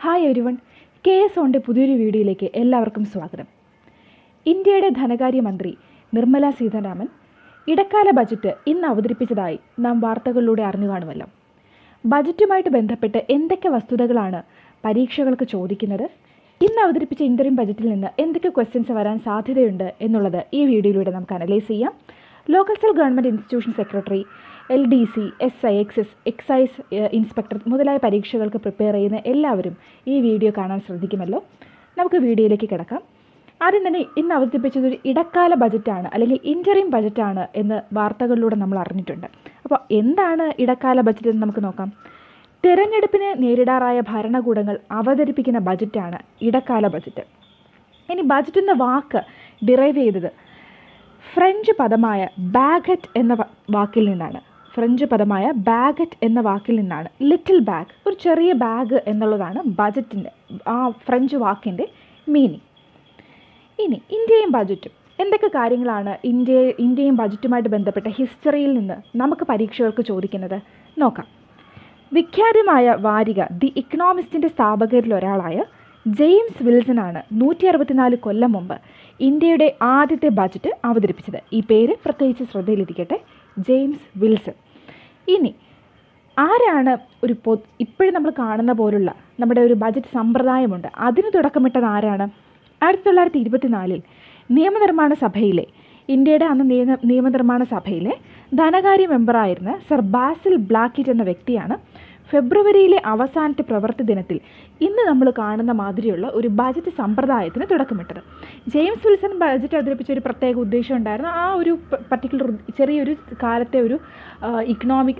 Hi everyone, KS ഓണിൻ്റെ പുതിയൊരു വീഡിയോയിലേക്ക് എല്ലാവർക്കും സ്വാഗതം. ഇന്ത്യയുടെ ധനകാര്യമന്ത്രി നിർമ്മല സീതാരാമൻ ഇടക്കാല ബജറ്റ് ഇന്ന് അവതരിപ്പിച്ചതായി നാം വാർത്തകളിലൂടെ അറിഞ്ഞു കാണുമല്ലോ. ബജറ്റുമായിട്ട് ബന്ധപ്പെട്ട് എന്തൊക്കെ വസ്തുതകളാണ് പരീക്ഷകൾക്ക് ചോദിക്കുന്നത്, ഇന്ന് അവതരിപ്പിച്ച ഇൻ്ററിം ബജറ്റിൽ നിന്ന് എന്തൊക്കെ ക്വസ്റ്റ്യൻസ് വരാൻ സാധ്യതയുണ്ട് എന്നുള്ളത് ഈ വീഡിയോയിലൂടെ നമുക്ക് അനലൈസ് ചെയ്യാം. Local cell government institution secretary, LDC, SI, excise inspector മുതലായ പരീക്ഷകൾക്ക് പ്രിപ്പയർ ചെയ്യുന്ന എല്ലാവരും ഈ വീഡിയോ കാണാൻ ശ്രദ്ധിക്കുമല്ലോ. നമുക്ക് വീഡിയോയിലേക്ക് കിടക്കാം. ആദ്യം തന്നെ ഇന്ന് അവതരിപ്പിച്ചതൊരു ഇടക്കാല ബജറ്റാണ് അല്ലെങ്കിൽ ഇൻ്ററിം ബജറ്റാണ് എന്ന് വാർത്തകളിലൂടെ നമ്മൾ അറിഞ്ഞിട്ടുണ്ട്. അപ്പോൾ എന്താണ് ഇടക്കാല ബജറ്റ് എന്ന് നമുക്ക് നോക്കാം. തിരഞ്ഞെടുപ്പിന് നേരിടാറായ ഭരണകൂടങ്ങൾ അവതരിപ്പിക്കുന്ന ബജറ്റാണ് ഇടക്കാല ബജറ്റ്. ഇനി ബജറ്റ് എന്ന വാക്ക് ഡിറൈവ് ചെയ്തത് ഫ്രഞ്ച് പദമായ ബാഗറ്റ് എന്ന വാക്കിൽ നിന്നാണ്. ലിറ്റിൽ ബാഗ്, ഒരു ചെറിയ ബാഗ് എന്നുള്ളതാണ് ബജറ്റിൻ്റെ ആ ഫ്രഞ്ച് വാക്കിൻ്റെ മീനിങ്. ഇനി ഇന്ത്യയും ബജറ്റും എന്തൊക്കെ കാര്യങ്ങളാണ് ഇന്ത്യയും ബജറ്റുമായിട്ട് ബന്ധപ്പെട്ട ഹിസ്റ്ററിയിൽ നിന്ന് നമുക്ക് പരീക്ഷകൾക്ക് ചോദിക്കുന്നത് നോക്കാം. വിഖ്യാതമായ വാരിക ദി ഇക്കണോമിസ്റ്റിൻ്റെ സ്ഥാപകരിൽ ഒരാളായ ജെയിംസ് വിൽസനാണ് 164 കൊല്ലം മുമ്പ് ഇന്ത്യയുടെ ആദ്യത്തെ ബജറ്റ് അവതരിപ്പിച്ചത്. ഈ പേര് പ്രത്യേകിച്ച് ശ്രദ്ധയിലിരിക്കട്ടെ, ജെയിംസ് വിൽസൺ. ഇനി ആരാണ് ഇപ്പോഴും നമ്മൾ കാണുന്ന പോലുള്ള നമ്മുടെ ഒരു ബജറ്റ് സമ്പ്രദായമുണ്ട്, അതിന് തുടക്കമിട്ടത് ആരാണ്? 1924 നിയമനിർമ്മാണ സഭയിലെ ഇന്ത്യയുടെ അന്ന് നിയമനിർമ്മാണ സഭയിലെ ധനകാര്യ മെമ്പറായിരുന്ന സർ ബാസിൽ ബ്ലാക്കിറ്റ് എന്ന വ്യക്തിയാണ് ഫെബ്രുവരിയിലെ അവസാനത്തെ പ്രവൃത്തി ദിനത്തിൽ ഇന്ന് നമ്മൾ കാണുന്ന മാതിരിയുള്ള ഒരു ബജറ്റ് സമ്പ്രദായത്തിന് തുടക്കമിട്ടത്. ജെയിംസ് വിൽസൺ ബജറ്റ് അവതരിപ്പിച്ച ഒരു പ്രത്യേക ഉദ്ദേശം ഉണ്ടായിരുന്നു. ആ ഒരു പർട്ടിക്കുലർ ചെറിയൊരു കാലത്തെ ഒരു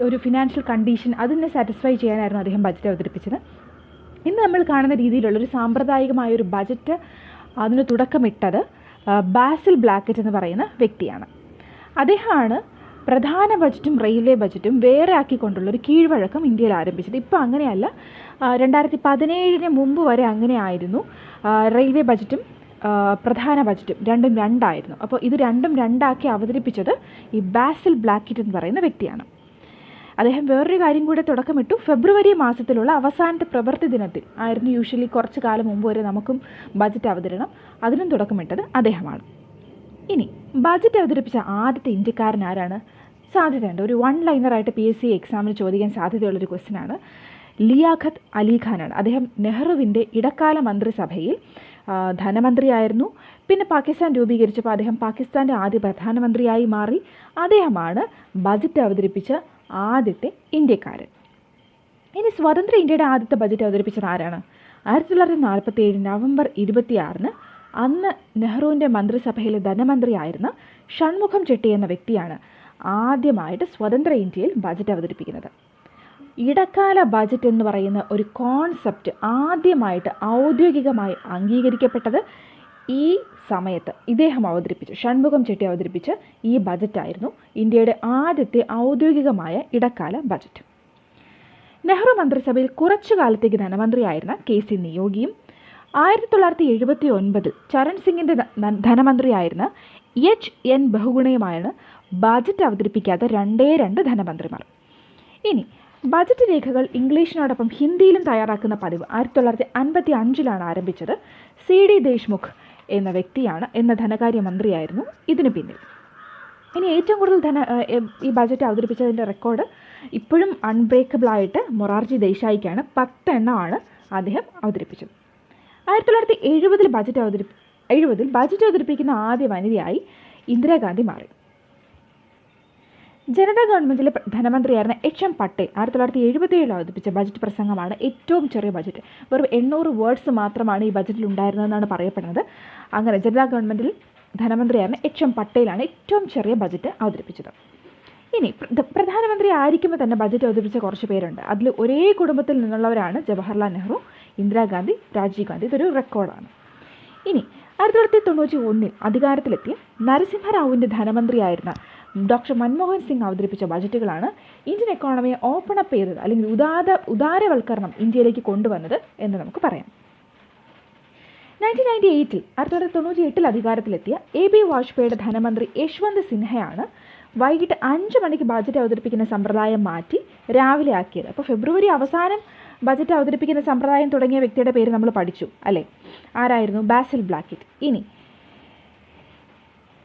ഒരു ഫിനാൻഷ്യൽ കണ്ടീഷൻ അതിനെ സാറ്റിസ്ഫൈ ചെയ്യാനായിരുന്നു അദ്ദേഹം ബജറ്റ് അവതരിപ്പിച്ചത്. ഇന്ന് നമ്മൾ കാണുന്ന രീതിയിലുള്ളൊരു സാമ്പ്രദായികമായൊരു ബജറ്റ് അതിന് തുടക്കമിട്ടത് ബാസിൽ ബ്ലാക്കറ്റ് എന്ന് പറയുന്ന വ്യക്തിയാണ്. അദ്ദേഹമാണ് പ്രധാന ബജറ്റും റെയിൽവേ ബജറ്റും വേറെ ആക്കിക്കൊണ്ടുള്ളൊരു കീഴ്വഴക്കം ഇന്ത്യയിൽ ആരംഭിച്ചത്. ഇപ്പോൾ അങ്ങനെയല്ല, 2017 മുമ്പ് വരെ അങ്ങനെയായിരുന്നു. റെയിൽവേ ബജറ്റും പ്രധാന ബജറ്റും രണ്ടും രണ്ടായിരുന്നു. അപ്പോൾ ഇത് രണ്ടും രണ്ടാക്കി അവതരിപ്പിച്ചത് ഈ ബാസിൽ ബ്ലാക്കിറ്റ് എന്ന് പറയുന്ന വ്യക്തിയാണ്. അദ്ദേഹം വേറൊരു കാര്യം കൂടെ തുടക്കമിട്ടു. ഫെബ്രുവരി മാസത്തിലുള്ള അവസാനത്തെ പ്രവൃത്തി ദിനത്തിൽ ആയിരുന്നു യൂഷ്വലി കുറച്ച് കാലം മുമ്പ് വരെ നമുക്കും ബജറ്റ് അവതരണം, അതിനും തുടക്കമിട്ടത് അദ്ദേഹമാണ്. ഇനി ബജറ്റ് അവതരിപ്പിച്ച ആദ്യത്തെ ഇന്ത്യക്കാരൻ ആരാണ്? സാധ്യതയുണ്ട്, ഒരു 1 ലൈനറായിട്ട് PSC എക്സാമിന് ചോദിക്കാൻ സാധ്യതയുള്ളൊരു ക്വസ്റ്റ്യനാണ്. ലിയാഖത്ത് അലി ഖാനാണ്. അദ്ദേഹം നെഹ്റുവിൻ്റെ ഇടക്കാല മന്ത്രിസഭയിൽ ധനമന്ത്രിയായിരുന്നു. പിന്നെ പാകിസ്ഥാൻ രൂപീകരിച്ചപ്പോൾ അദ്ദേഹം പാകിസ്ഥാൻ്റെ ആദ്യ പ്രധാനമന്ത്രിയായി മാറി. അദ്ദേഹമാണ് ബജറ്റ് അവതരിപ്പിച്ച ആദ്യത്തെ ഇന്ത്യക്കാരൻ. ഇനി സ്വതന്ത്ര ഇന്ത്യയുടെ ആദ്യത്തെ ബജറ്റ് അവതരിപ്പിച്ചത് ആരാണ്? 1947 നവംബർ 26 അന്ന് നെഹ്റുവിൻ്റെ മന്ത്രിസഭയിലെ ധനമന്ത്രിയായിരുന്ന ഷൺമുഖം ചെട്ടി എന്ന വ്യക്തിയാണ് ആദ്യമായിട്ട് സ്വതന്ത്ര ഇന്ത്യയിൽ ബജറ്റ് അവതരിപ്പിക്കുന്നത്. ഇടക്കാല ബജറ്റ് എന്ന് പറയുന്ന ഒരു കോൺസെപ്റ്റ് ആദ്യമായിട്ട് ഔദ്യോഗികമായി അംഗീകരിക്കപ്പെട്ടത് ഈ സമയത്ത് ഷൺമുഖം ചെട്ടി അവതരിപ്പിച്ച ഈ ബജറ്റായിരുന്നു ഇന്ത്യയുടെ ആദ്യത്തെ ഔദ്യോഗികമായ ഇടക്കാല ബജറ്റ്. നെഹ്റു മന്ത്രിസഭയിൽ കുറച്ചു കാലത്തേക്ക് ധനമന്ത്രിയായിരുന്ന KC നിയോഗിയും 1979 ചരൺ സിംഗിൻ്റെ ധനമന്ത്രിയായിരുന്ന HN ബഹുഗുണയുമാണ് ബജറ്റ് അവതരിപ്പിക്കാത്ത 2 ധനമന്ത്രിമാർ. ഇനി ബജറ്റ് രേഖകൾ ഇംഗ്ലീഷിനോടൊപ്പം ഹിന്ദിയിലും തയ്യാറാക്കുന്ന പതിവ് 1955 ആരംഭിച്ചത്. CD ദേശ്മുഖ് എന്ന വ്യക്തിയാണ്, എന്ന ധനകാര്യമന്ത്രിയായിരുന്നു ഇതിന് പിന്നിൽ. ഇനി ഏറ്റവും കൂടുതൽ ഈ ബജറ്റ് അവതരിപ്പിച്ചതിൻ്റെ റെക്കോർഡ് ഇപ്പോഴും അൺബ്രേക്കബിളായിട്ട് മൊറാർജി ദേശായിക്കാണ്. 10 എണ്ണമാണ് അദ്ദേഹം അവതരിപ്പിച്ചത്. 1970 ബജറ്റ് അവതരിപ്പിക്കുന്ന ആദ്യ വനിതയായി ഇന്ദിരാഗാന്ധി മാറി. ജനതാ ഗവൺമെൻറ്റിലെ ധനമന്ത്രിയായിരുന്ന HM പട്ടേൽ 1977 അവതരിപ്പിച്ച ബജറ്റ് പ്രസംഗമാണ് ഏറ്റവും ചെറിയ ബജറ്റ്. വെറും 800 വേർഡ്സ് മാത്രമാണ് ഈ ബജറ്റിൽ ഉണ്ടായിരുന്നതെന്നാണ് പറയപ്പെടുന്നത്. അങ്ങനെ ജനതാ ഗവൺമെൻറ്റിൽ ധനമന്ത്രിയായിരുന്ന HM പട്ടേലാണ് ഏറ്റവും ചെറിയ ബജറ്റ് അവതരിപ്പിച്ചത്. ഇനി പ്രധാനമന്ത്രി ആയിരിക്കുമ്പോൾ തന്നെ ബജറ്റ് അവതരിപ്പിച്ച കുറച്ച് പേരുണ്ട്. അതിൽ ഒരേ കുടുംബത്തിൽ നിന്നുള്ളവരാണ് ജവഹർലാൽ നെഹ്റു, ഇന്ദിരാഗാന്ധി, രാജീവ് ഗാന്ധി. ഇതൊരു റെക്കോർഡാണ്. ഇനി 1991 അധികാരത്തിലെത്തിയ നരസിംഹറാവുവിൻ്റെ ധനമന്ത്രിയായിരുന്ന ഡോക്ടർ മൻമോഹൻ സിംഗ് അവതരിപ്പിച്ച ബജറ്റുകളാണ് ഇന്ത്യൻ എക്കോണമിയെ ഓപ്പൺ അപ്പ് ചെയ്തത്, അല്ലെങ്കിൽ ഉദാരവൽക്കരണം ഇന്ത്യയിലേക്ക് കൊണ്ടുവന്നത് എന്ന് നമുക്ക് പറയാം. 1998 അധികാരത്തിലെത്തിയ AB വാജ്പേയിയുടെ ധനമന്ത്രി യശ്വന്ത് സിൻഹയാണ് വൈകിട്ട് 5 മണിക്ക് ബജറ്റ് അവതരിപ്പിക്കുന്ന സമ്പ്രദായം മാറ്റി രാവിലെ ആക്കിയത്. അപ്പോൾ ഫെബ്രുവരി അവസാനം ബജറ്റ് അവതരിപ്പിക്കുന്ന സമ്പ്രദായം തുടങ്ങിയ വ്യക്തിയുടെ പേര് നമ്മൾ പഠിച്ചു അല്ലേ? ആരായിരുന്നു? ബാസിൽ ബ്ലാക്കറ്റ്. ഇനി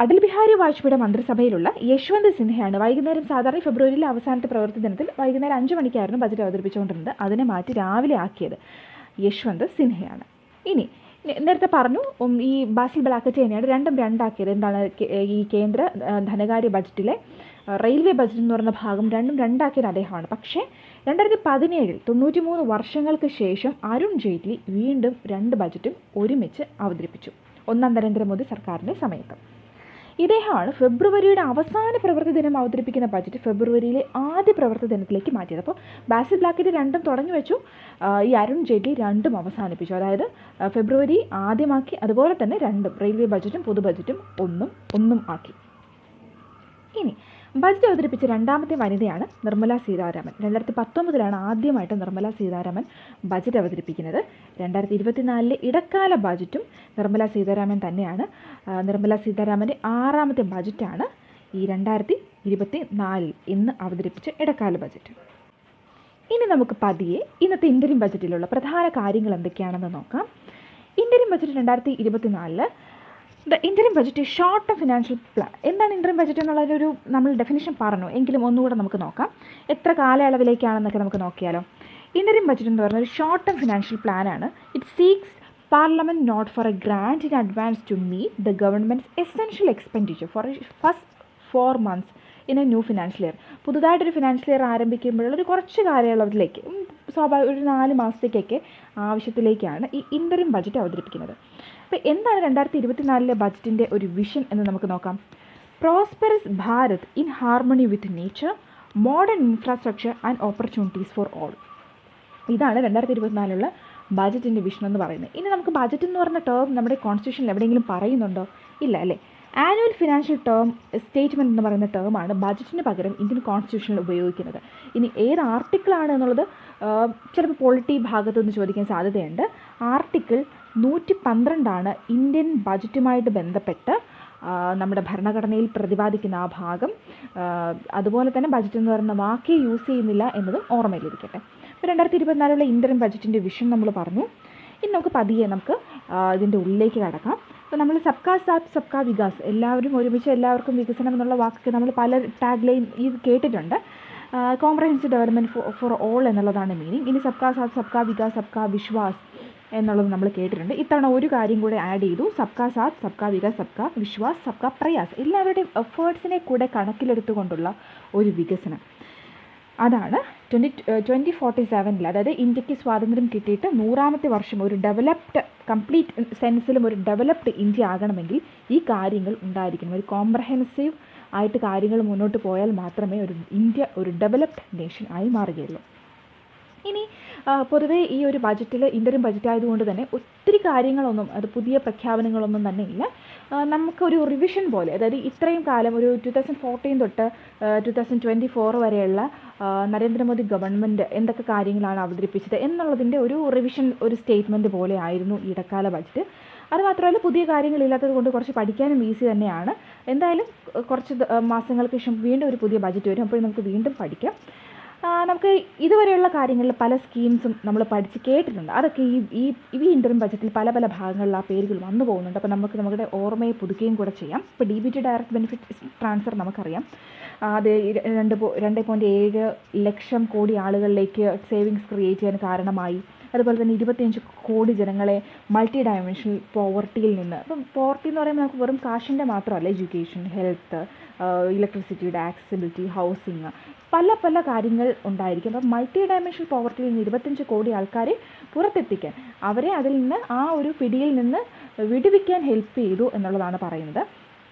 അടൽ ബിഹാരി വാജ്പേയിയുടെ മന്ത്രിസഭയിലുള്ള യശ്വന്ത് സിൻഹയാണ് വൈകുന്നേരം, സാധാരണ ഫെബ്രുവരിയിലെ അവസാനത്തെ പ്രവൃത്തി ദിനത്തിൽ വൈകുന്നേരം 5 മണിക്കായിരുന്നു ബജറ്റ് അവതരിപ്പിച്ചുകൊണ്ടിരുന്നത്. അതിനെ മാറ്റി രാവിലെ ആക്കിയത് യശ്വന്ത് സിൻഹയാണ്. ഇനി നേരത്തെ പറഞ്ഞു ഈ ബാസിൽ ബ്ലാക്കറ്റ് തന്നെയാണ് രണ്ടും രണ്ടാക്കിയത്. എന്താണ്? ഈ കേന്ദ്ര ധനകാര്യ ബജറ്റിലെ റെയിൽവേ ബജറ്റ് എന്ന് പറയുന്ന ഭാഗം രണ്ടും രണ്ടാക്കിയത് അദ്ദേഹമാണ്. പക്ഷേ 2017 93 വർഷങ്ങൾക്ക് ശേഷം അരുൺ ജെയ്റ്റ്ലി വീണ്ടും 2 ബജറ്റും ഒരുമിച്ച് അവതരിപ്പിച്ചു, ഒന്നാം നരേന്ദ്രമോദി സർക്കാരിൻ്റെ സമയത്ത്. ഇദ്ദേഹമാണ് ഫെബ്രുവരിയുടെ അവസാന പ്രവൃത്തി ദിനം അവതരിപ്പിക്കുന്ന ബജറ്റ് ഫെബ്രുവരിയിലെ ആദ്യ പ്രവൃത്തി ദിനത്തിലേക്ക് മാറ്റിയത്. അപ്പോൾ ബാസിൽ ബ്ലാക്കറ്റ് രണ്ടും തുടങ്ങി വെച്ചു, ഈ അരുൺ ജെയ്റ്റ്ലി രണ്ടും അവസാനിപ്പിച്ചു. അതായത് ഫെബ്രുവരി ആദ്യമാക്കി, അതുപോലെ തന്നെ രണ്ടും റെയിൽവേ ബജറ്റും പൊതു ബജറ്റും ഒന്നും ആക്കി. ഇനി ബജറ്റ് അവതരിപ്പിച്ച രണ്ടാമത്തെ വനിതയാണ് നിർമ്മല സീതാരാമൻ. 2019 ആദ്യമായിട്ട് നിർമ്മല സീതാരാമൻ ബജറ്റ് അവതരിപ്പിക്കുന്നത്. 2024 ഇടക്കാല ബജറ്റും നിർമ്മല സീതാരാമൻ തന്നെയാണ്. നിർമ്മല സീതാരാമൻ്റെ 6ാമത്തെ ബജറ്റാണ് ഈ 2024 ഇന്ന് അവതരിപ്പിച്ച ഇടക്കാല ബജറ്റ്. ഇനി നമുക്ക് പതിയെ ഇന്നത്തെ ഇൻ്ററിം ബജറ്റിലുള്ള പ്രധാന കാര്യങ്ങൾ എന്തൊക്കെയാണെന്ന് നോക്കാം. Interim budget 2024 the interim budget short term financial plan. എന്താണ് ഇൻ്ററിം ബജറ്റ് എന്നുള്ളതൊരു നമ്മൾ ഡെഫിനിഷൻ പറഞ്ഞു, എങ്കിലും ഒന്നുകൂടെ നമുക്ക് നോക്കാം. എത്ര കാലയളവിലേക്കാണെന്നൊക്കെ നമുക്ക് നോക്കിയാലോ. ഇൻ്ററിം ബജറ്റ് എന്ന് പറഞ്ഞാൽ ഒരു ഷോർട്ട് ടേം ഫിനാൻഷ്യൽ പ്ലാനാണ്. It seeks parliament nod for a grant in advance to meet the government's essential expenditure for first 4 months in a new financial year. പുതുതായിട്ടൊരു ഫിനാൻഷ്യൽ ഇയർ ആരംഭിക്കുമ്പോഴുള്ള ഒരു കുറച്ച് കാലയളവിലേക്ക്, സ്വാഭാവിക ഒരു 4 മാസത്തേക്കൊക്കെ ആവശ്യത്തിലേക്കാണ് ഈ ഇൻ്ററിം ബജറ്റ് അവതരിപ്പിക്കുന്നത്. അപ്പോൾ എന്താണ് 2024 ബജറ്റിൻ്റെ ഒരു വിഷൻ എന്ന് നമുക്ക് നോക്കാം. Prosperous Bharat in harmony with nature, modern infrastructure and opportunities for all. ഇതാണ് 2024 ബജറ്റിൻ്റെ വിഷൻ എന്ന് പറയുന്നത്. ഇനി നമുക്ക് ബജറ്റ് എന്ന് പറഞ്ഞ ടേം നമ്മുടെ കോൺസ്റ്റിറ്റ്യൂഷനിൽ എവിടെയെങ്കിലും പറയുന്നുണ്ടോ? ഇല്ല അല്ലേ. ആനുവൽ ഫിനാൻഷ്യൽ ടേം സ്റ്റേറ്റ്മെൻറ്റ് എന്ന് പറയുന്ന ടേമാണ് ബജറ്റിന് പകരം ഇന്ത്യൻ കോൺസ്റ്റിറ്റ്യൂഷനിൽ ഉപയോഗിക്കുന്നത്. ഇനി ഏത് ആർട്ടിക്കിളാണ് എന്നുള്ളത് ചിലപ്പോൾ പൊളിറ്റി ഭാഗത്തു നിന്ന് ചോദിക്കാൻ സാധ്യതയുണ്ട്. ആർട്ടിക്കിൾ 112 ഇന്ത്യൻ ബജറ്റുമായിട്ട് ബന്ധപ്പെട്ട് നമ്മുടെ ഭരണഘടനയിൽ പ്രതിപാദിക്കുന്ന ആ ഭാഗം. അതുപോലെ തന്നെ ബജറ്റ് എന്ന് പറയുന്ന വാക്കേ യൂസ് ചെയ്യുന്നില്ല എന്നതും ഓർമ്മയിലിരിക്കട്ടെ. അപ്പോൾ 2024 ഇൻ്ററിം ബജറ്റിൻ്റെ വിഷൻ നമ്മൾ പറഞ്ഞു. ഇനി നമുക്ക് പതിയെ ഇതിൻ്റെ ഉള്ളിലേക്ക് കടക്കാം. അപ്പോൾ നമ്മൾ സബ്കാ സാത്ത് സബ്കാ വികാസ്, എല്ലാവരും ഒരുമിച്ച് എല്ലാവർക്കും വികസനം എന്നുള്ള വാക്കൊക്കെ നമ്മൾ പല ടാഗ് ലൈൻ ഇത് കേട്ടിട്ടുണ്ട്. കോംപ്രഹെൻസീവ് ഡെവലപ്മെൻറ്റ് ഫോർ ഓൾ എന്നുള്ളതാണ് മീനിങ്. ഇനി സബ്കാ സാത്ത് സബ്കാ വികാസ് സബ്കാ വിശ്വാസ് എന്നുള്ളത് നമ്മൾ കേട്ടിട്ടുണ്ട്. ഇത്തവണ ഒരു കാര്യം കൂടെ ആഡ് ചെയ്തു, സബ്കാ സാത്ത് സബ്കാ വികാസ് സബ്കാ വിശ്വാസ് സബ്കാ പ്രയാസ്. എല്ലാവരുടെയും എഫേർട്സിനെ കൂടെ കണക്കിലെടുത്തുകൊണ്ടുള്ള ഒരു വികസനം. അതാണ് 2047 അതായത് ഇന്ത്യക്ക് സ്വാതന്ത്ര്യം കിട്ടിയിട്ട് 100ാമത്തെ വർഷം ഒരു ഡെവലപ്ഡ്, കംപ്ലീറ്റ് സെൻസിലും ഒരു ഡെവലപ്ഡ് ഇന്ത്യ ആകണമെങ്കിൽ ഈ കാര്യങ്ങൾ ഉണ്ടായിരിക്കണം. ഒരു കോംപ്രഹെൻസീവ് ആയിട്ട് കാര്യങ്ങൾ മുന്നോട്ട് പോയാൽ മാത്രമേ ഇന്ത്യ ഒരു ഡെവലപ്ഡ് നേഷൻ ആയി മാറുകയുള്ളൂ. ഇനി പൊതുവേ ഈ ഒരു ബജറ്റിൽ, ഇൻ്ററിം ബജറ്റ് ആയതുകൊണ്ട് തന്നെ ഒത്തിരി കാര്യങ്ങളൊന്നും, അത് പുതിയ പ്രഖ്യാപനങ്ങളൊന്നും തന്നെ ഇല്ല. നമുക്കൊരു റിവിഷൻ പോലെ, അതായത് ഇത്രയും കാലം ഒരു 2014 തൊട്ട് 2024 വരെയുള്ള നരേന്ദ്രമോദി ഗവൺമെൻറ് എന്തൊക്കെ കാര്യങ്ങളാണ് അവതരിപ്പിച്ചത് എന്നുള്ളതിൻ്റെ ഒരു റിവിഷൻ, ഒരു സ്റ്റേറ്റ്മെൻറ്റ് പോലെ ആയിരുന്നു ഈ ഇടക്കാല ബജറ്റ്. അതുമാത്രമല്ല പുതിയ കാര്യങ്ങളില്ലാത്തത് കൊണ്ട് കുറച്ച് പഠിക്കാനും ഈസി തന്നെയാണ്. എന്തായാലും കുറച്ച് മാസങ്ങൾക്ക് ശേഷം വീണ്ടും ഒരു പുതിയ ബജറ്റ് വരും, അപ്പോൾ നമുക്ക് വീണ്ടും പഠിക്കാം. നമുക്ക് ഇതുവരെയുള്ള കാര്യങ്ങളിൽ പല സ്കീംസും നമ്മൾ പഠിച്ച് കേട്ടിട്ടുണ്ട്. അതൊക്കെ ഈ ഇൻ്ററിം ബജറ്റിൽ പല പല ഭാഗങ്ങളിൽ ആ പേരുകൾ വന്നു പോകുന്നുണ്ട്. അപ്പോൾ നമുക്ക് നമ്മുടെ ഓർമ്മയെ പുതുക്കുകയും കൂടെ ചെയ്യാം. ഇപ്പോൾ DBT ഡയറക്റ്റ് ബെനിഫിറ്റ് ട്രാൻസ്ഫർ നമുക്കറിയാം, അത് 2.7 ലക്ഷം കോടി ആളുകളിലേക്ക് സേവിങ്സ് ക്രിയേറ്റ് ചെയ്യാൻ കാരണമായി. അതുപോലെ തന്നെ 25 കോടി ജനങ്ങളെ മൾട്ടി ഡയമെൻഷണൽ പോവർട്ടിയിൽ നിന്ന്, ഇപ്പം പോവർട്ടി എന്ന് പറയുമ്പോൾ നമുക്ക് വെറും കാശിൻ്റെ മാത്രമല്ല, എഡ്യൂക്കേഷൻ, ഹെൽത്ത്, ഇലക്ട്രിസിറ്റിയുടെ ആക്സസിബിലിറ്റി, ഹൗസിങ്, പല കാര്യങ്ങൾ ഉണ്ടായിരിക്കും. അപ്പം മൾട്ടി ഡയമെൻഷണൽ പോവർട്ടിയിൽ നിന്ന് 25 കോടി ആൾക്കാരെ പുറത്തെത്തിക്കാൻ, അവരെ അതിൽ നിന്ന് ആ ഒരു പിടിയിൽ നിന്ന് വിടുവിക്കാൻ ഹെൽപ്പ് ചെയ്തു എന്നുള്ളതാണ് പറയുന്നത്.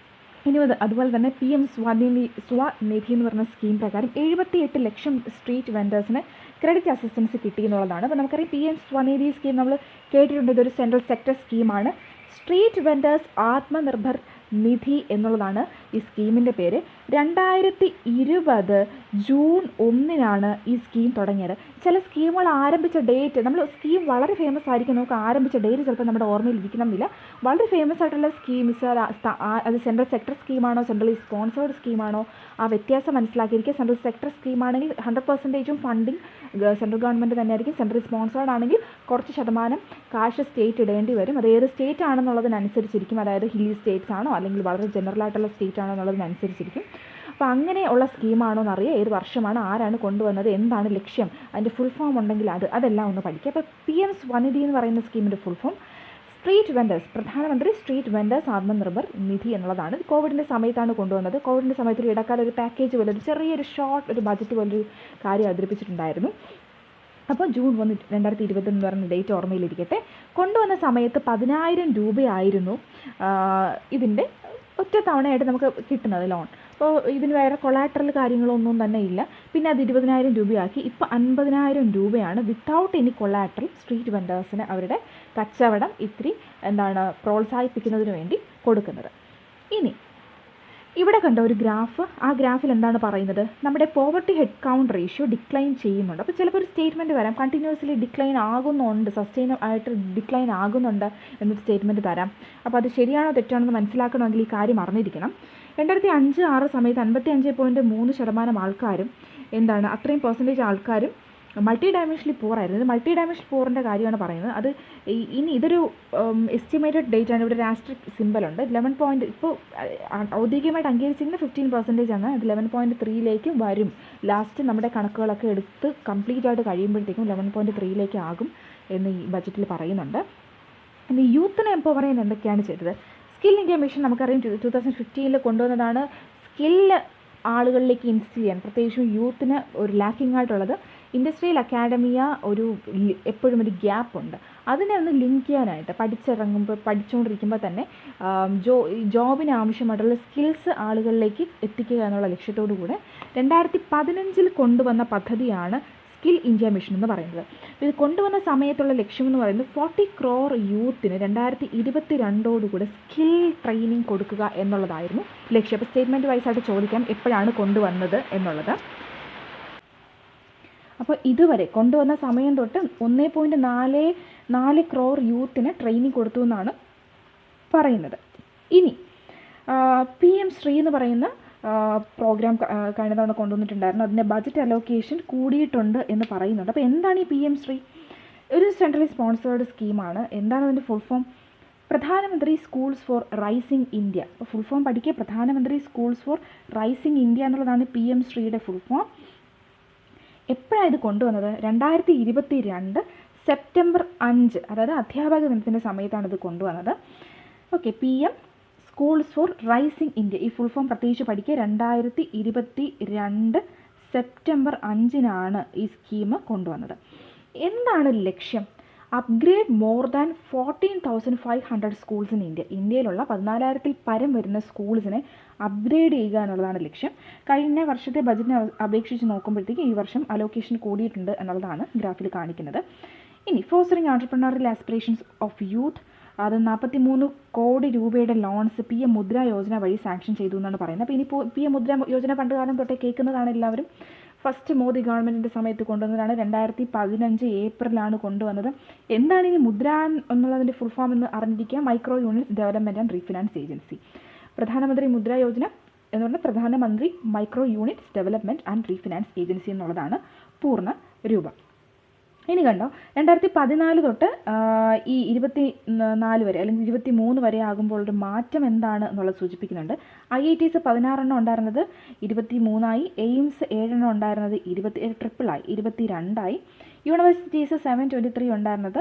ഇനി അതുപോലെ തന്നെ PM സ്വനിധി എന്ന് പറഞ്ഞ സ്കീം പ്രകാരം 78 ലക്ഷം സ്ട്രീറ്റ് വെൻഡേഴ്സിന് ക്രെഡിറ്റ് അസിസ്റ്റൻസ് കിട്ടി എന്നുള്ളതാണ്. അപ്പോൾ നമുക്കറിയാം PM സ്വനിധി സ്കീം നമ്മൾ കേട്ടിട്ടുണ്ട്, ഇതൊരു സെൻട്രൽ സെക്ടർ സ്കീമാണ്. സ്ട്രീറ്റ് വെൻഡേഴ്സ് ആത്മനിർഭർ നിധി എന്നുള്ളതാണ് ഈ സ്കീമിൻ്റെ പേര്. 2020 ജൂൺ 1 ഈ സ്കീം തുടങ്ങിയത്. ചില സ്കീമുകൾ ആരംഭിച്ച ഡേറ്റ്, നമ്മൾ സ്കീം വളരെ ഫേമസ് ആയിരിക്കും, നമുക്ക് ആരംഭിച്ച ഡേറ്റ് ചിലപ്പോൾ നമ്മുടെ ഓർമ്മയിൽ ഇരിക്കണം എന്നില്ല. വളരെ ഫേമസ് ആയിട്ടുള്ള സ്കീംസ് അത് സെൻട്രൽ സെക്ടർ സ്കീമാണോ സെൻട്രലി സ്പോൺസേർഡ് സ്കീമാണോ ആ വ്യത്യാസം മനസ്സിലാക്കിയിരിക്കുക. സെൻട്രൽ സെക്ടർ സ്കീമാണെങ്കിൽ 100% ഫണ്ടിങ് സെൻട്രൽ ഗവൺമെൻറ് തന്നെയായിരിക്കും. സെൻട്രൽ സ്പോൺസേർഡ് ആണെങ്കിൽ കുറച്ച് ശതമാനം കാശ് സ്റ്റേറ്റ് ഇടേണ്ടി വരും. അത് ഏത് സ്റ്റേറ്റ് ആണെന്നുള്ളതിനനുസരിച്ചിരിക്കും. അതായത് ഹില്ലി സ്റ്റേറ്റ്സ് ആണോ അല്ലെങ്കിൽ വളരെ ജനറൽ ആയിട്ടുള്ള സ്റ്റേറ്റ് ആണോ എന്നുള്ളതിനനുസരിച്ചിരിക്കും. അപ്പോൾ അങ്ങനെയുള്ള സ്കീമാണോ എന്നറിയാം, ഏത് വർഷമാണ്, ആരാണ് കൊണ്ടുവന്നത്, എന്താണ് ലക്ഷ്യം, അതിൻ്റെ ഫുൾ ഫോം ഉണ്ടെങ്കിൽ അതെല്ലാം ഒന്ന് പഠിക്കുക. അപ്പോൾ PM സ്വനിധി എന്ന് പറയുന്ന സ്കീമിൻ്റെ ഫുൾ ഫോം സ്ട്രീറ്റ് വെൻഡേഴ്സ്, പ്രധാനമന്ത്രി സ്ട്രീറ്റ് വെൻഡേഴ്സ് ആത്മനിർഭർ നിധി എന്നുള്ളതാണ്. കോവിഡിൻ്റെ സമയത്താണ് കൊണ്ടുവന്നത്. കോവിഡിൻ്റെ സമയത്ത് ഇടക്കാലം ഒരു പാക്കേജ് പോലെ ഒരു ചെറിയൊരു ഷോർട്ട് ഒരു ബജറ്റ് പോലൊരു കാര്യം അവതരിപ്പിച്ചിട്ടുണ്ടായിരുന്നു. അപ്പോൾ June 1, 2020 എന്ന് പറയുന്ന ഡേറ്റ് ഓർമ്മയിലിരിക്കട്ടെ. കൊണ്ടുവന്ന സമയത്ത് 10,000 രൂപയായിരുന്നു ഇതിൻ്റെ ഒറ്റ തവണയായിട്ട് നമുക്ക് കിട്ടുന്നത് ലോൺ. അപ്പോൾ ഇതിന് വേറെ കൊളാട്രൽ കാര്യങ്ങളൊന്നും തന്നെ ഇല്ല. പിന്നെ അത് 20,000 രൂപയാക്കി. ഇപ്പോൾ 50,000 രൂപയാണ് വിത്തൗട്ട് എനി കൊളാട്രൽ സ്ട്രീറ്റ് വെൻഡേഴ്സിന് അവരുടെ കച്ചവടം ഇത്തിരി പ്രോത്സാഹിപ്പിക്കുന്നതിന് വേണ്ടി കൊടുക്കുന്നത്. ഇനി ഇവിടെ കണ്ട ഒരു ഗ്രാഫ്, ആ ഗ്രാഫിൽ എന്താണ് പറയുന്നത്, നമ്മുടെ poverty head count ratio decline ചെയ്യുന്നുണ്ട്. അപ്പോൾ ചിലപ്പോൾ ഒരു സ്റ്റേറ്റ്മെൻറ്റ് വരാം, കണ്ടിന്യൂസ്ലി ഡിക്ലൈൻ ആകുന്നുണ്ട്, സസ്റ്റൈൻ ആയിട്ട് ഡിക്ലൈൻ ആകുന്നുണ്ട് എന്നൊരു സ്റ്റേറ്റ്മെൻറ്റ് തരാം. അപ്പോൾ അത് ശരിയാണോ തെറ്റാണോ എന്ന് മനസ്സിലാക്കണമെങ്കിൽ ഈ കാര്യം അറിഞ്ഞിരിക്കണം. 2005-06 സമയത്ത് 55.3% ആൾക്കാരും അത്രയും പെർസെൻറ്റേജ് ആൾക്കാരും മൾട്ടി ഡയമെൻഷനലി പൂർ ആയിരുന്നു. ഇത് മൾട്ടി ഡയമെൻഷൻ പൂറിൻ്റെ കാര്യമാണ് പറയുന്നത്. അത് ഇനി ഇതൊരു എസ്റ്റിമേറ്റഡ് ഡേറ്റ് ആണ്. ഇവിടെ ഒരു ആസ്ട്രിക് സിമ്പലുണ്ട്. 11 ഇപ്പോൾ ഔദ്യോഗികമായിട്ട് അംഗീകരിച്ചിരുന്ന 15% ആണ്. അത് 11.3 വരും. ലാസ്റ്റ് നമ്മുടെ കണക്കുകളൊക്കെ എടുത്ത് കംപ്ലീറ്റ് ആയിട്ട് കഴിയുമ്പോഴത്തേക്കും 11.3 ആകും എന്ന് ഈ ബജറ്റിൽ പറയുന്നുണ്ട്. ഇനി യൂത്തിനെ എംപവർ ചെയ്യാൻ എന്തൊക്കെയാണ് ചെയ്തത്? സ്കിൽ ഇന്ത്യ മിഷൻ നമുക്കറിയാം 2015 കൊണ്ടുവന്നതാണ്. സ്കില്ല് ആളുകളിലേക്ക് ഇൻസ്റ്റിൽ ചെയ്യാൻ, പ്രത്യേകിച്ചും യൂത്തിന് ഒരു ലാക്കിംഗ് ആയിട്ടുള്ളത് ഇൻഡസ്ട്രിയൽ അക്കാഡമിയ എപ്പോഴും ഒരു ഗ്യാപ്പുണ്ട്. അതിനെ ഒന്ന് ലിങ്ക് ചെയ്യാനായിട്ട് പഠിച്ചുകൊണ്ടിരിക്കുമ്പോൾ തന്നെ ജോബിന് ആവശ്യമായിട്ടുള്ള സ്കിൽസ് ആളുകളിലേക്ക് എത്തിക്കുക എന്നുള്ള ലക്ഷ്യത്തോടു കൂടെ 2015 കൊണ്ടുവന്ന പദ്ധതിയാണ് സ്കിൽ ഇന്ത്യ മിഷൻ എന്ന് പറയുന്നത്. ഇത് കൊണ്ടുവന്ന സമയത്തുള്ള ലക്ഷ്യം എന്ന് പറയുന്നത് 40 crore യൂത്തിന് 2022 സ്കിൽ ട്രെയിനിങ് കൊടുക്കുക എന്നുള്ളതായിരുന്നു ലക്ഷ്യം. അപ്പോൾ സ്റ്റേറ്റ്മെൻറ്റ് വൈസായിട്ട് ചോദിക്കാം എപ്പോഴാണ് കൊണ്ടുവന്നത് എന്നുള്ളത്. അപ്പോൾ ഇതുവരെ കൊണ്ടുവന്ന സമയം തൊട്ട് 1.44 crore യൂത്തിന് ട്രെയിനിങ് കൊടുത്തു എന്നാണ് പറയുന്നത്. ഇനി PM ശ്രീ എന്ന് പറയുന്ന പ്രോഗ്രാം കഴിഞ്ഞ തവണ കൊണ്ടുവന്നിട്ടുണ്ടായിരുന്നു. അതിൻ്റെ ബജറ്റ് അലോക്കേഷൻ കൂടിയിട്ടുണ്ട് എന്ന് പറയുന്നുണ്ട്. അപ്പോൾ എന്താണ് ഈ PM ശ്രീ? ഒരു സെൻട്രലി സ്പോൺസേർഡ് സ്കീമാണ്. എന്താണ് അതിൻ്റെ ഫുൾ ഫോം? പ്രധാനമന്ത്രി സ്കൂൾസ് ഫോർ റൈസിംഗ് ഇന്ത്യ. അപ്പോൾ ഫുൾ ഫോം പഠിക്കുക, പ്രധാനമന്ത്രി സ്കൂൾസ് ഫോർ റൈസിംഗ് ഇന്ത്യ എന്നുള്ളതാണ് PM ശ്രീയുടെ ഫുൾ ഫോം. എപ്പോഴാണ് ഇത് കൊണ്ടുവന്നത്? 2022 സെപ്റ്റംബർ 5, അതായത് അധ്യാപക ദിനത്തിൻ്റെ സമയത്താണ് ഇത് കൊണ്ടുവന്നത്. Okay, PM schools four rising India. ഈ ഫുൾ ഫോം പ്രത്യേകിച്ച് പഠിക്കുക. 2022 സെപ്റ്റംബർ 5 ഈ സ്കീം കൊണ്ടുവന്നത്. എന്താണ് ലക്ഷ്യം? Upgrade more than 14,500 schools in India. ഇന്ത്യയിലുള്ള 14,000-ൽ പരം വരുന്ന സ്കൂൾസിനെ അപ്ഗ്രേഡ് ചെയ്യുക എന്നുള്ളതാണ് ലക്ഷ്യം. കഴിഞ്ഞ വർഷത്തെ ബജറ്റിനെ അപേക്ഷിച്ച് നോക്കുമ്പോഴത്തേക്ക് ഈ വർഷം അലോക്കേഷൻ കൂടിയിട്ടുണ്ട് എന്നുള്ളതാണ് ഗ്രാഫിൽ കാണിക്കുന്നത്. ഇനി ഫോസ്റ്ററിങ് ആൻട്രപ്രണറിയൽ ആസ്പിറേഷൻസ് ഓഫ് യൂത്ത്, അത് 43 കോടി രൂപയുടെ ലോൺസ് PM മുദ്ര യോജന വഴി സാങ്ഷൻ ചെയ്തു എന്നാണ് പറയുന്നത്. അപ്പോൾ ഇനി PM മുദ്ര യോജന പണ്ട് കാലം തൊട്ടേ കേൾക്കുന്നതാണ് എല്ലാവരും. ഫസ്റ്റ് മോദി ഗവൺമെൻറ്റിൻ്റെ സമയത്ത് കൊണ്ടുവന്നതാണ്. 2015 ഏപ്രിലാണ് കൊണ്ടുവന്നത്. എന്താണ് ഇനി മുദ്ര എന്നുള്ളതിൻ്റെ ഫുൾ ഫോം എന്ന് അറിഞ്ഞിരിക്കുക. Micro units development and refinance agency. പ്രധാനമന്ത്രി മുദ്ര യോജന എന്ന് പറഞ്ഞാൽ പ്രധാനമന്ത്രി micro units development and refinance agency എന്നുള്ളതാണ് പൂർണ്ണ രൂപം. ഇനി കണ്ടോ, 2014 തൊട്ട് ഈ 24 വരെ അല്ലെങ്കിൽ 23 വരെ ആകുമ്പോൾ ഒരു മാറ്റം എന്താണ് എന്നുള്ളത് സൂചിപ്പിക്കുന്നുണ്ട്. IITs 16 ഉണ്ടായിരുന്നത് 23 എയിംസ് 7 ഉണ്ടായിരുന്നത് 22 യൂണിവേഴ്സിറ്റീസ് 723 ഉണ്ടായിരുന്നത്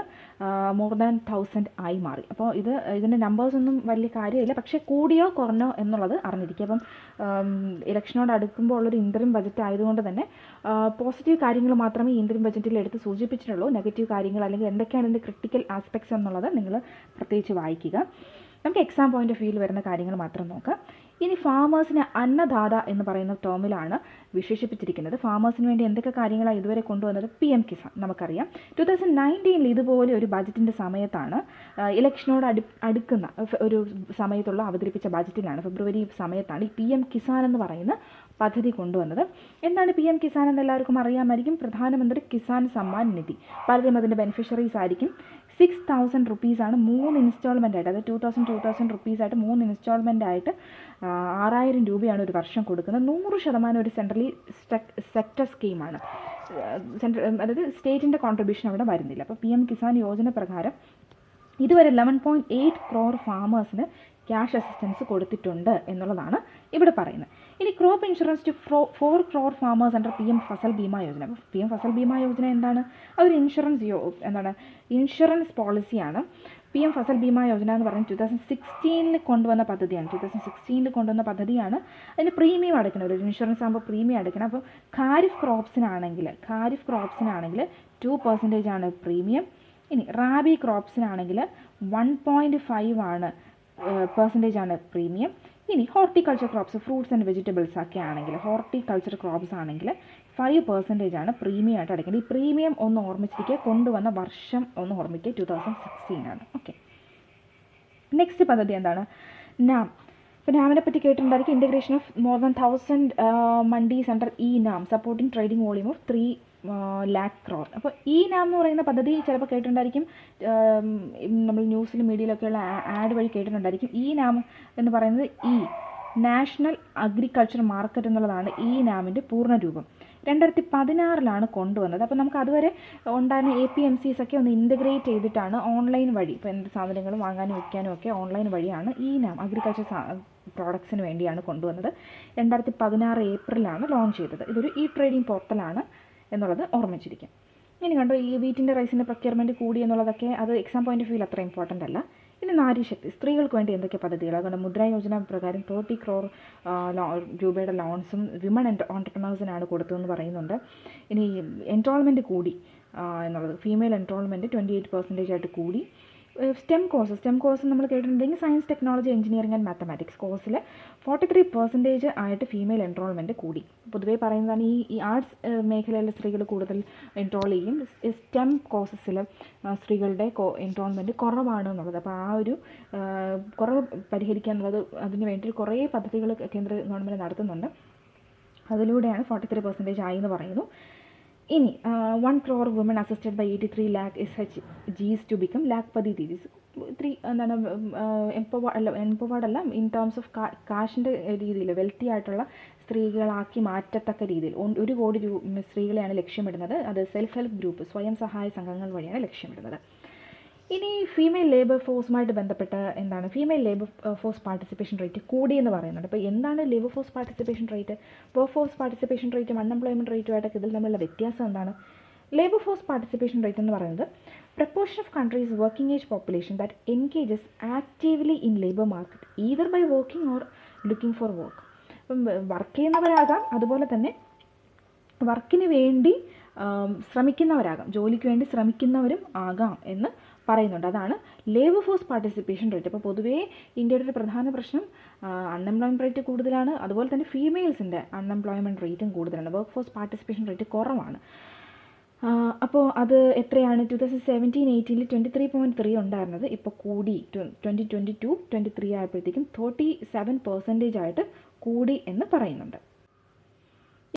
മോർ ദാൻ 1000 ആയി മാറി. അപ്പോൾ ഇതിൻ്റെ നമ്പേഴ്സൊന്നും വലിയ കാര്യമില്ല, പക്ഷേ കൂടിയോ കുറഞ്ഞോ എന്നുള്ളത് അറിഞ്ഞിരിക്കുക. അപ്പം ഇലക്ഷനോട് അടുക്കുമ്പോൾ ഉള്ളൊരു ഇൻ്ററിം ബജറ്റ് ആയതുകൊണ്ട് തന്നെ പോസിറ്റീവ് കാര്യങ്ങൾ മാത്രമേ ഈ ഇൻ്ററിം ബജറ്റിൽ എടുത്ത് സൂചിപ്പിച്ചിട്ടുള്ളൂ. നെഗറ്റീവ് കാര്യങ്ങൾ അല്ലെങ്കിൽ എന്തൊക്കെയാണ് ഇതിൻ്റെ ക്രിട്ടിക്കൽ ആസ്പെക്ട്സ് എന്നുള്ളത് നിങ്ങൾ പ്രത്യേകിച്ച് വായിക്കുക. നമുക്ക് എക്സാം പോയിൻ്റ് ഓഫ് വ്യൂവിൽ വരുന്ന കാര്യങ്ങൾ മാത്രം നോക്കാം. ഇനി ഫാമേഴ്സിനെ അന്നദാത എന്ന് പറയുന്ന ടേമിലാണ് വിശേഷിപ്പിച്ചിരിക്കുന്നത്. ഫാമേഴ്സിന് വേണ്ടി എന്തൊക്കെ കാര്യങ്ങളാണ് ഇതുവരെ കൊണ്ടുവന്നത്? PM കിസാൻ നമുക്കറിയാം. 2019 ഇതുപോലെ ഒരു ബജറ്റിൻ്റെ സമയത്താണ് ഇലക്ഷനോട് അടുക്കുന്ന ഒരു സമയത്തുള്ള അവതരിപ്പിച്ച ബജറ്റിലാണ്, ഫെബ്രുവരി സമയത്താണ് ഈ PM കിസാൻ എന്ന് പറയുന്ന പദ്ധതി കൊണ്ടുവന്നത്. എന്താണ് PM കിസാൻ എന്ന് എല്ലാവർക്കും അറിയാമായിരിക്കും. പ്രധാനമന്ത്രി കിസാൻ സമ്മാൻ നിധി. പലരും അതിൻ്റെ ബെനിഫിഷ്യറീസ് ആയിരിക്കും. 6,000 റുപ്പീസാണ് 3 ഇൻസ്റ്റാൾമെൻ്റ് ആയിട്ട്, അതായത് 2,000 റുപ്പീസായിട്ട് 3 ഇൻസ്റ്റാൾമെൻ്റ് ആയിട്ട് 6,000 രൂപയാണ് ഒരു വർഷം കൊടുക്കുന്നത്. 100% ഒരു സെൻട്രലി സെക്ടർ സ്കീമാണ്. അതായത് സ്റ്റേറ്റിൻ്റെ കോൺട്രിബ്യൂഷൻ അവിടെ വരുന്നില്ല. അപ്പോൾ PM കിസാൻ യോജന പ്രകാരം ഇതുവരെ 11.8 crore ഫാമേഴ്സിന് ക്യാഷ് അസിസ്റ്റൻസ് കൊടുത്തിട്ടുണ്ട് എന്നുള്ളതാണ് ഇവിടെ പറയുന്നത്. ഇനി crop insurance to 4 crore farmers under PM Fasal Bima Yojana. അപ്പോൾ PM ഫസൽ ബീമ യോജന എന്താണ്? അതൊരു ഇൻഷുറൻസ് പോളിസിയാണ്. PM ഫസൽ ബീമ യോജന എന്ന് പറയുന്നത് 2016 കൊണ്ടുവന്ന പദ്ധതിയാണ്. അതിന് പ്രീമിയം അടയ്ക്കണം. ഒരു ഇൻഷുറൻസ് ആകുമ്പോൾ പ്രീമിയം അടയ്ക്കണം. അപ്പോൾ ഖാരിഫ് ക്രോപ്സിനാണെങ്കിൽ 2% ആണ് പ്രീമിയം. ഇനി റാബി ക്രോപ്സിനാണെങ്കിൽ 1.5% ആണ് പ്രീമിയം. ഇനി horticulture crops, fruits and vegetables ഒക്കെ ആണെങ്കിൽ, ഹോർട്ടിക്കൾച്ചർ ക്രോപ്സ് ആണെങ്കിൽ 5% ആണ് പ്രീമിയം ആയിട്ട് അടയ്ക്കേണ്ടത്. ഈ പ്രീമിയം ഒന്ന് ഓർമ്മിച്ചിരിക്കുക, കൊണ്ടുവന്ന വർഷം ഒന്ന് ഓർമ്മിക്കുക, 2016 ആണ്. ഓക്കെ, നെക്സ്റ്റ് പദ്ധതി എന്താണ്? നാം. ഇപ്പോൾ നാമിനെ പറ്റി കേട്ടിട്ടുണ്ടായിരിക്കും. Integration of more than 1000 mandis under NAM supporting trading volume of 3 lakh crore. അപ്പോൾ നാം എന്ന് പറയുന്ന പദ്ധതി ചിലപ്പോൾ കേട്ടിട്ടുണ്ടായിരിക്കും, നമ്മൾ ന്യൂസിലും മീഡിയയിലൊക്കെയുള്ള ആഡ് വഴി കേട്ടിട്ടുണ്ടായിരിക്കും. നാം എന്ന് പറയുന്നത് നാഷണൽ അഗ്രികൾച്ചർ മാർക്കറ്റ് എന്നുള്ളതാണ് നാമിൻ്റെ പൂർണ്ണ രൂപം. 2016 കൊണ്ടുവന്നത്. അപ്പോൾ നമുക്ക് അതുവരെ ഉണ്ടായിരുന്ന APMCs ഒക്കെ ഒന്ന് ഇൻ്റഗ്രേറ്റ് ചെയ്തിട്ടാണ് ഓൺലൈൻ വഴി, ഇപ്പോൾ എന്ത് സാധനങ്ങളും വാങ്ങാനും വിൽക്കാനും ഒക്കെ ഓൺലൈൻ വഴിയാണ് നാം അഗ്രികൾച്ചർ പ്രോഡക്ട്സിന് വേണ്ടിയാണ് കൊണ്ടുവന്നത്. 2016 ഏപ്രിലാണ് ലോഞ്ച് ചെയ്തത്. ഇതൊരു ട്രേഡിംഗ് പോർട്ടലാണ് എന്നുള്ളത് ഓർമ്മിച്ചിരിക്കും. ഇനി കണ്ടോ, ഈ വീറ്റിൻ്റെ റൈസിൻ്റെ പ്രൊക്യൂർമെൻറ്റ് കൂടി എന്നുള്ളതൊക്കെ അത് എക്സാം പോയിന്റ് ഓഫ് വ്യൂവിൽ അത്ര ഇമ്പോർട്ടൻ്റ് അല്ല. ഇനി നാരീശക്തി, സ്ത്രീകൾക്ക് വേണ്ടി എന്തൊക്കെ പദ്ധതികൾ? അതുകൊണ്ട് മുദ്രാ യോജന പ്രകാരം 30 crore രൂപയുടെ ലോൺസും വിമൺ ഓൺടർപ്രണേഴ്സിനാണ് കൊടുത്തതെന്ന് പറയുന്നുണ്ട്. ഇനി എൻറോൾമെൻറ്റ് കൂടി എന്നുള്ളത്, ഫീമെയിൽ എൻറോൾമെൻറ്റ് 28% ആയിട്ട് കൂടി. സ്റ്റെം കോഴ്സ് നമ്മൾ കേട്ടിട്ടുണ്ടെങ്കിൽ science, technology, engineering and mathematics കോഴ്സിൽ 43% ആയിട്ട് ഫീമെയിൽ എൻറോൾമെൻറ്റ് കൂടി. പൊതുവേ പറയുന്നതാണ് ഈ ആർട്സ് മേഖലയിലെ സ്ത്രീകൾ കൂടുതൽ എൻറോൾ ചെയ്യും. സ്റ്റെം കോഴ്സസിൽ സ്ത്രീകളുടെ എൻറോൾമെൻറ്റ് കുറവാണ് എന്നുള്ളത്. അപ്പോൾ ആ ഒരു കുറവ് പരിഹരിക്കുക എന്നുള്ളത്, അതിന് വേണ്ടി കുറേ പദ്ധതികൾ കേന്ദ്ര ഗവൺമെൻറ് നടത്തുന്നുണ്ട്. അതിലൂടെയാണ് 43% ആയി എന്ന് പറയുന്നു. ഇനി 1 crore women assisted by 83 lakh SHGs to become lakpati didis. എന്താണ് എംപവേർഡ് അല്ല, ഇൻ ടേംസ് ഓഫ് കാശിൻ്റെ രീതിയിൽ വെൽത്തി ആയിട്ടുള്ള സ്ത്രീകളാക്കി മാറ്റത്തക്ക രീതിയിൽ 1 കോടി സ്ത്രീകളെയാണ് ലക്ഷ്യമിടുന്നത്. അത് സെൽഫ് ഹെൽപ്പ് ഗ്രൂപ്പ്, സ്വയം സഹായ സംഘങ്ങൾ വഴിയാണ് ലക്ഷ്യമിടുന്നത്. ഇനി ഫീമെയിൽ ലേബർ ഫോഴ്സുമായിട്ട് ബന്ധപ്പെട്ട് എന്താണ്? Female labour force participation rate കൂടി എന്ന് പറയുന്നുണ്ട്. അപ്പോൾ എന്താണ് labour force participation rate? Work force participation റേറ്റും അൺഎംപ്ലോയ്മെൻറ്റ് റേറ്റുമായിട്ടൊക്കെ ഇതിൽ തമ്മിലുള്ള വ്യത്യാസം എന്താണ്? ലേബർ ഫോഴ്സ് പാർട്ടിസിപ്പേഷൻ റേറ്റ് എന്ന് പറയുന്നത് proportion of country's working age population that engages actively in labour market either by working or looking for work. അപ്പം work ചെയ്യുന്നവരാകാം, അതുപോലെ തന്നെ വർക്കിന് വേണ്ടി ശ്രമിക്കുന്നവരാകാം, ജോലിക്ക് വേണ്ടി ശ്രമിക്കുന്നവരും ആകാം എന്ന് പറയുന്നുണ്ട്. അതാണ് ലേബർ ഫോഴ്സ് പാർട്ടിസിപ്പേഷൻ റേറ്റ്. അപ്പോൾ പൊതുവേ ഇന്ത്യയുടെ ഒരു പ്രധാന പ്രശ്നം അൺഎംപ്ലോയ്മെൻറ്റ് റേറ്റ് കൂടുതലാണ്, അതുപോലെ തന്നെ ഫീമെയിൽസിൻ്റെ അൺഎംപ്ലോയ്മെൻറ്റ് റേറ്റും കൂടുതലാണ്. വർക്ക് ഫോഴ്സ് പാർട്ടിസിപ്പേഷൻ റേറ്റ് കുറവാണ്. അപ്പോൾ അത് എത്രയാണ്? 2017-18 23.3 ഉണ്ടായിരുന്നത് ഇപ്പോൾ കൂടി 2022-23 ആയപ്പോഴത്തേക്കും 37% ആയിട്ട് കൂടി എന്ന് പറയുന്നുണ്ട്.